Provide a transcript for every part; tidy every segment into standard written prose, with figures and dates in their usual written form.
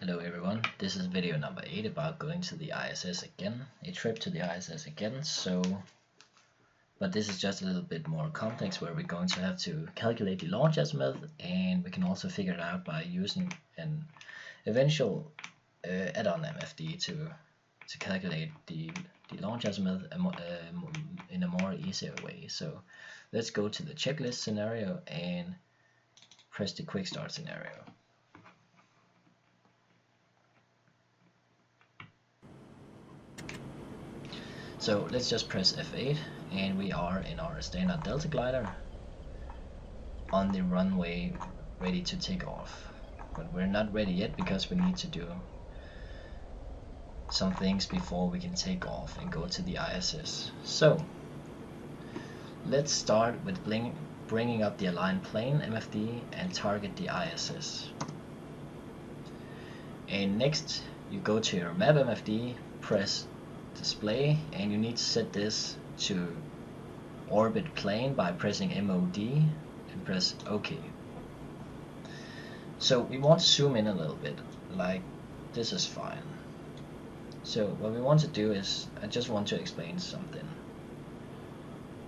Hello everyone, this is video number 8 about going to the ISS again, a trip to the ISS again. But this is just a little bit more complex, where we're going to have to calculate the launch azimuth, and we can also figure it out by using an eventual add-on MFD to calculate the launch azimuth in a more easier way. So let's go to the checklist scenario and press the quick start scenario. So let's just press F8 and we are in our standard Delta glider on the runway ready to take off. But we're not ready yet because we need to do some things before we can take off and go to the ISS. So let's start with bringing up the aligned plane MFD and target the ISS. And next you go to your map MFD, press display, and you need to set this to orbit plane by pressing MOD and press OK. So we want to zoom in a little bit, like this is fine. So what we want to do is, I just want to explain something,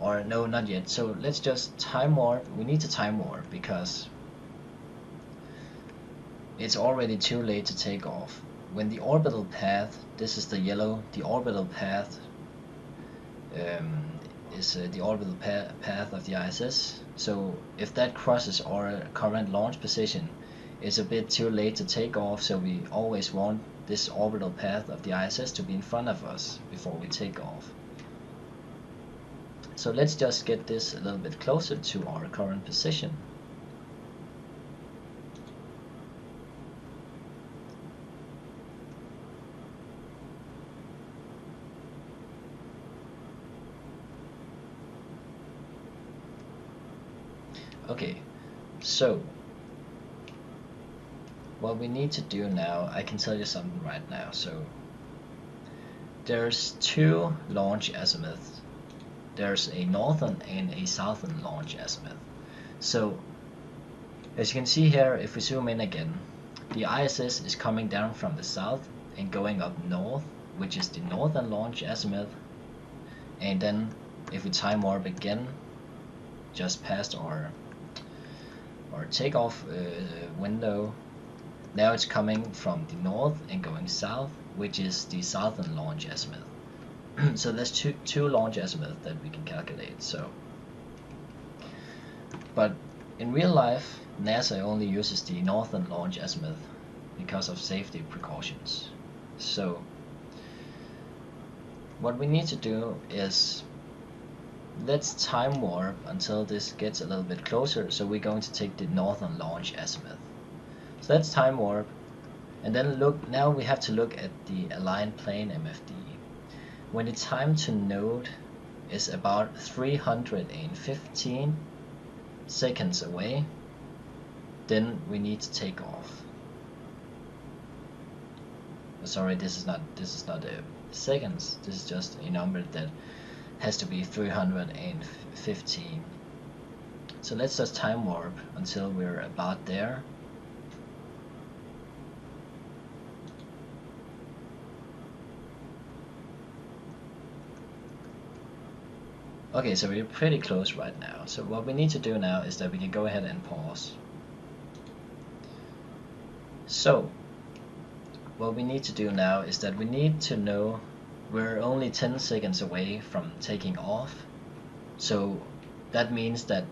or no, not yet. So let's just time warp. We need to time warp because it's already too late to take off. When the orbital path, this is the yellow, the orbital path is the orbital path of the ISS. So if that crosses our current launch position, it's a bit too late to take off. So we always want this orbital path of the ISS to be in front of us before we take off. So let's just get this a little bit closer to our current position. Okay, so what we need to do now, I can tell you something right now. So there's two launch azimuths. There's a northern and a southern launch azimuth. So as you can see here, if we zoom in again, the ISS is coming down from the south and going up north, which is the northern launch azimuth. And then if we time warp again, just past our takeoff window, now it's coming from the north and going south, which is the southern launch azimuth. So there's two launch azimuths that we can calculate. So, but in real life, NASA only uses the northern launch azimuth because of safety precautions. So what we need to do is, let's time warp until this gets a little bit closer. So we're going to take the northern launch azimuth. So let's time warp, and then look. Now we have to look at the aligned plane MFD. When the time to node is about 315 seconds away, then we need to take off. Sorry, this is not seconds. This is just a number that has to be 315. So let's just time warp until we're about there. Okay, so we're pretty close right now. So what we need to do now is that we can go ahead and pause. So what we need to do now is that we need to know we're only 10 seconds away from taking off. So that means that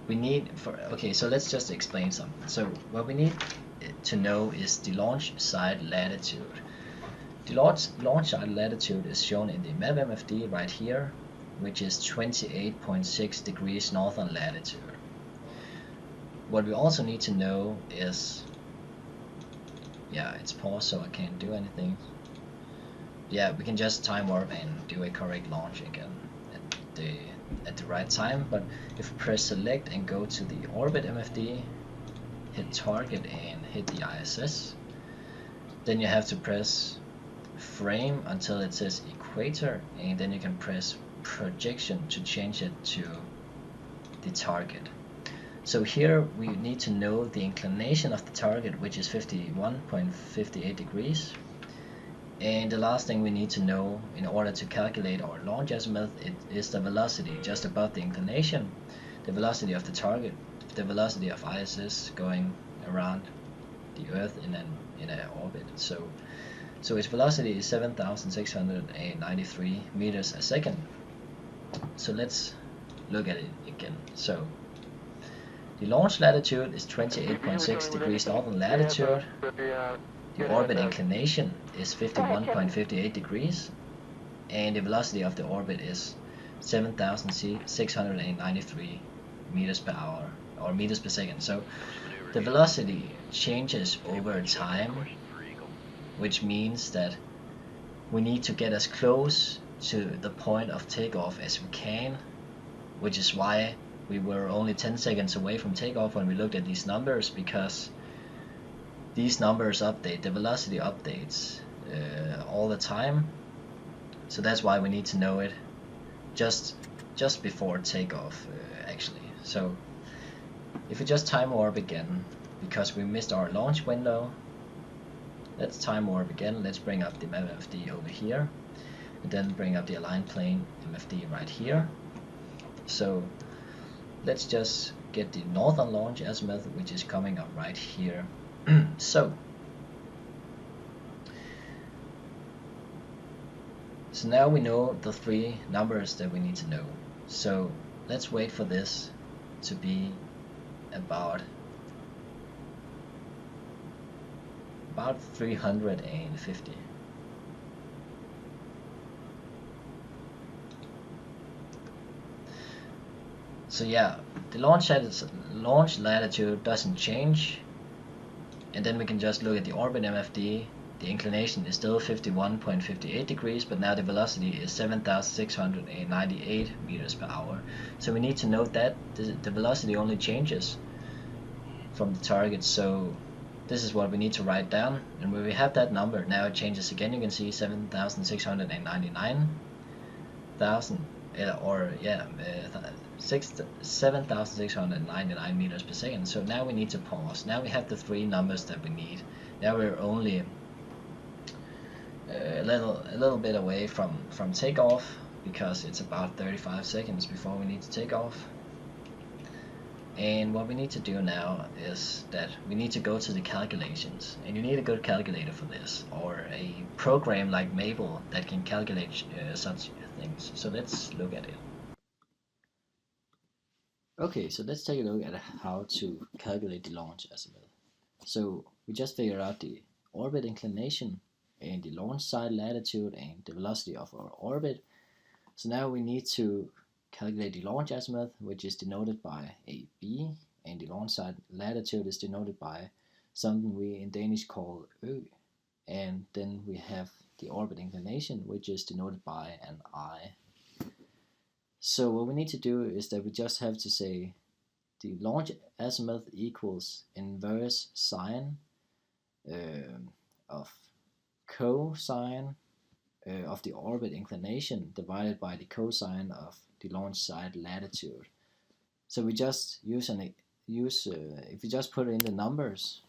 we need okay, so let's just explain something. So what we need to know is the launch side latitude. The launch side latitude is shown in the map MFD right here, which is 28.6 degrees northern latitude. What we also need to know is, yeah, it's paused, so I can't do anything. Yeah, we can just time warp and do a correct launch again at the right time. But if we press select and go to the orbit MFD, hit target and hit the ISS, then you have to press frame until it says equator, and then you can press projection to change it to the target. So here we need to know the inclination of the target, which is 51.58 degrees. And the last thing we need to know in order to calculate our launch azimuth is the velocity just above the inclination, the velocity of the target, the velocity of ISS going around the Earth in an orbit. So its velocity is 7,693 meters a second. So let's look at it again. So the launch latitude is 28.6 degrees northern latitude. The orbit inclination is 51.58 degrees, and the velocity of the orbit is 7,693 meters per hour, or meters per second. So the velocity changes over time, which means that we need to get as close to the point of takeoff as we can, which is why we were only 10 seconds away from takeoff when we looked at these numbers, because these numbers update, the velocity updates all the time. So that's why we need to know it just before takeoff, actually. So if we just time warp again, because we missed our launch window, let's time warp again. Let's bring up the MFD over here, and then bring up the aligned plane MFD right here. So let's just get the northern launch azimuth, which is coming up right here. So now we know the three numbers that we need to know. So let's wait for this to be about 350. So yeah, the launch latitude doesn't change, and then we can just look at the orbit MFD. The inclination is still 51.58 degrees, but now the velocity is 7,698 meters per hour. So we need to note that the velocity only changes from the target. So this is what we need to write down, and when we have that number, now it changes again. You can see 7,699 meters per second. So now we need to pause. Now we have the three numbers that we need. Now we're only a little bit away from takeoff, because it's about 35 seconds before we need to take off. And what we need to do now is that we need to go to the calculations, and you need a good calculator for this, or a program like Maple that can calculate such things. So let's look at it. Okay, so let's take a look at how to calculate the launch azimuth. So we just figured out the orbit inclination and the launch side latitude and the velocity of our orbit. So now we need to calculate the launch azimuth, which is denoted by a B, and the launch side latitude is denoted by something we in Danish call Ø, and then we have the orbit inclination, which is denoted by an I. So what we need to do is that we just have to say the launch azimuth equals inverse sine of cosine of the orbit inclination divided by the cosine of the launch side latitude. So we just if we just put in the numbers,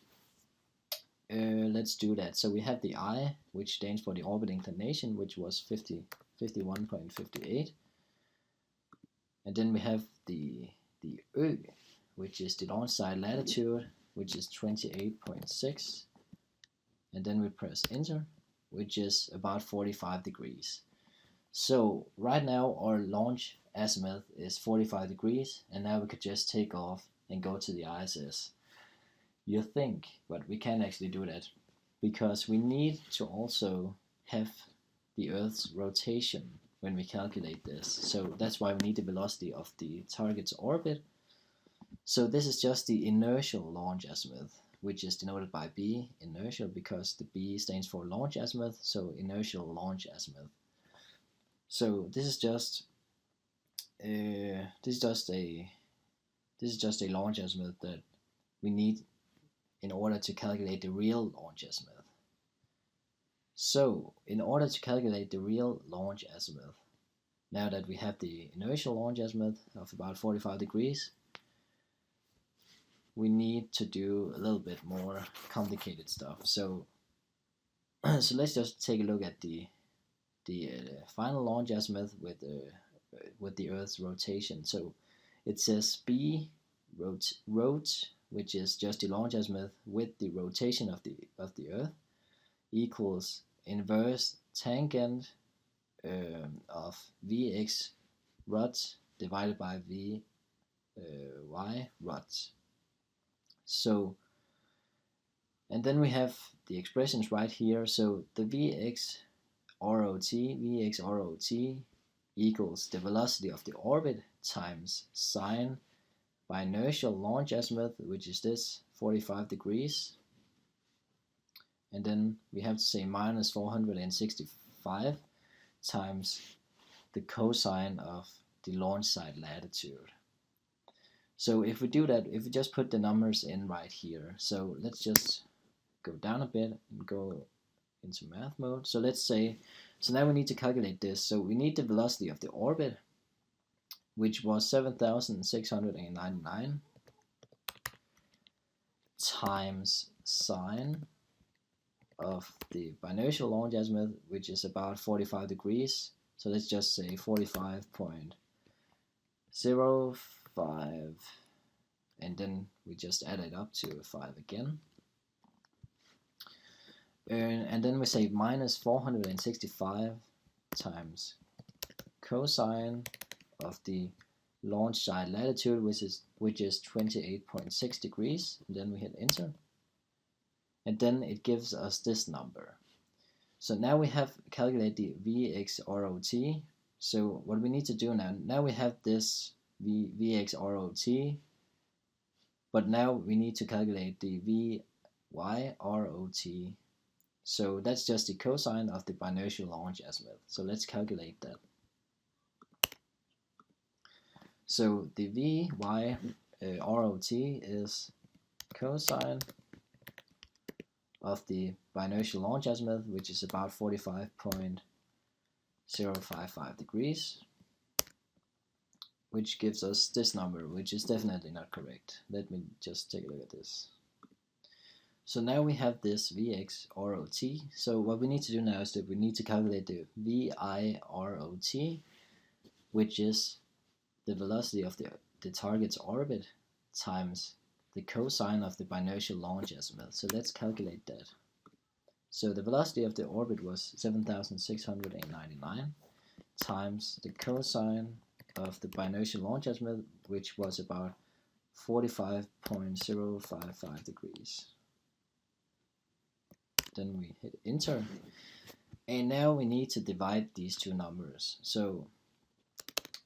let's do that. So we have the I, which stands for the orbit inclination, which was 51.58, and then we have the Ø, which is the launch side latitude, which is 28.6, and then we press enter, which is about 45 degrees. So right now our launch azimuth is 45 degrees, and now we could just take off and go to the ISS. You think, but we can't actually do that, because we need to also have the Earth's rotation when we calculate this. So that's why we need the velocity of the target's orbit. So this is just the inertial launch azimuth, which is denoted by B, inertial, because the B stands for launch azimuth, so inertial launch azimuth. So this is just a launch azimuth that we need in order to calculate the real launch azimuth. So in order to calculate the real launch azimuth, now that we have the inertial launch azimuth of about 45 degrees, we need to do a little bit more complicated stuff. So so let's just take a look at the final launch azimuth with the Earth's rotation. So it says B rot, which is just the launch azimuth with the rotation of the Earth, equals inverse tangent of Vx rot divided by y rot. So, and then we have the expressions right here. So the Vx ROT equals the velocity of the orbit times sine by inertial launch azimuth, which is this 45 degrees. And then we have to say minus 465 times the cosine of the launch site latitude. So if we do that, if we just put the numbers in right here, so let's just go down a bit and go into math mode. So let's say, so now we need to calculate this. So we need the velocity of the orbit, which was 7,699 times sine of the biinertial launch azimuth, which is about 45 degrees. So let's just say 45.05, and then we just add it up to 5 again. And then we say minus 465 times cosine of the launch site latitude, which is 28.6 degrees. And then we hit enter, and then it gives us this number. So now we have calculated the Vx ROT. So what we need to do now we have this Vx ROT, but now we need to calculate the Vy ROT. So that's just the cosine of the biinertial launch azimuth. So let's calculate that. So the Vy ROT is cosine of the biinertial launch azimuth, which is about 45.055 degrees, which gives us this number, which is definitely not correct. Let me just take a look at this. So now we have this Vx ROT. So what we need to do now is that we need to calculate the Vi ROT, which is the velocity of the target's orbit times the cosine of the biinertial launch azimuth. So let's calculate that. So the velocity of the orbit was 7,699 times the cosine of the biinertial launch azimuth, which was about 45.055 degrees. Then we hit enter, and now we need to divide these two numbers. So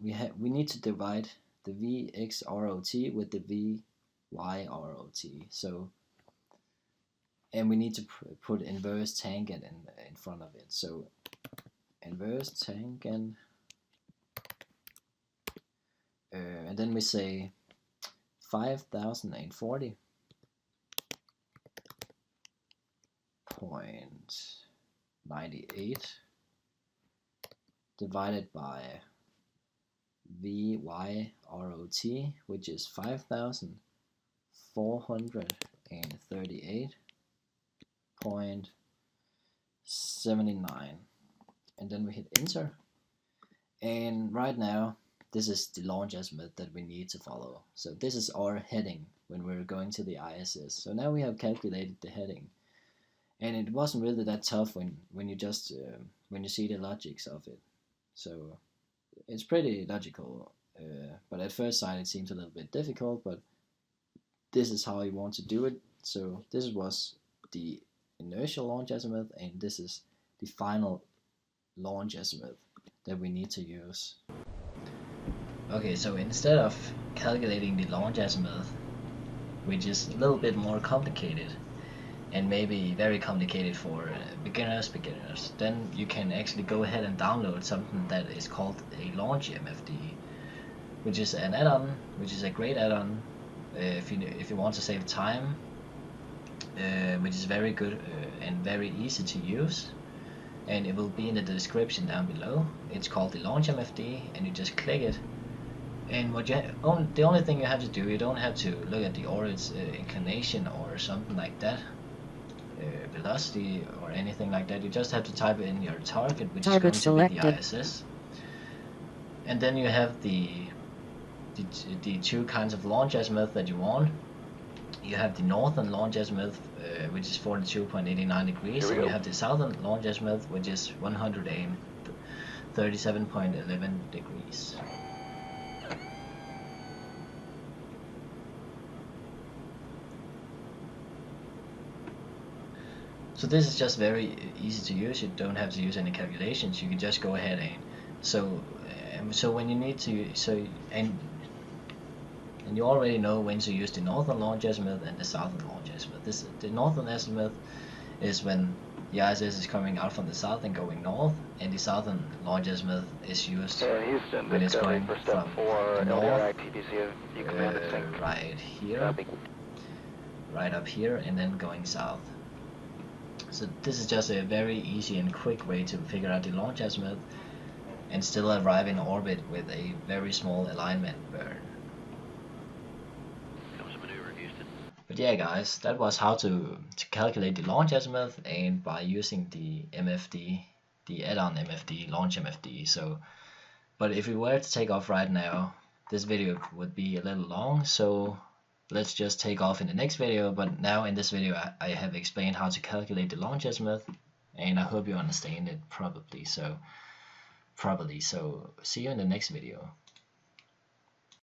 we need to divide the Vx ROT with the Vy ROT. So, and we need to put inverse tangent in front of it. So inverse tangent, and then we say 5,040.98 divided by Vy ROT, which is 5,438.79, and then we hit enter. And right now this is the launch azimuth that we need to follow. So this is our heading when we're going to the ISS. So now we have calculated the heading, and it wasn't really that tough when you just when you see the logics of it. So it's pretty logical, but at first sight it seems a little bit difficult, but this is how you want to do it. So this was the inertial launch azimuth, and this is the final launch azimuth that we need to use. Okay, so instead of calculating the launch azimuth, which is a little bit more complicated and maybe very complicated for beginners, then you can actually go ahead and download something that is called a LaunchMFD, which is an add-on, which is a great add-on if you want to save time, which is very good and very easy to use, and it will be in the description down below. It's called the LaunchMFD, and you just click it, And what the only thing you have to do, you don't have to look at the orbit's inclination or something like that, velocity or anything like that. You just have to type in your target, which is going to be the ISS. And then you have the two kinds of launch azimuth that you want. You have the northern launch azimuth, which is 42.89 degrees, and you have the southern launch azimuth, which is 137.11 degrees. So this is just very easy to use. You don't have to use any calculations. You can just go ahead and so when you need to and you already know when to use the northern launch azimuth and the southern launch azimuth. The northern azimuth is when the ISS is coming out from the south and going north, and the southern launch azimuth is used Houston, when it's going from the north, right here, right up here, and then going south. So this is just a very easy and quick way to figure out the launch azimuth and still arrive in orbit with a very small alignment burn. But yeah guys, that was how to calculate the launch azimuth, and by using the MFD, the add-on MFD, LaunchMFD. So, but if we were to take off right now, this video would be a little long, so let's just take off in the next video. But now in this video I have explained how to calculate the launch azimuth, and I hope you understand it properly. So see you in the next video.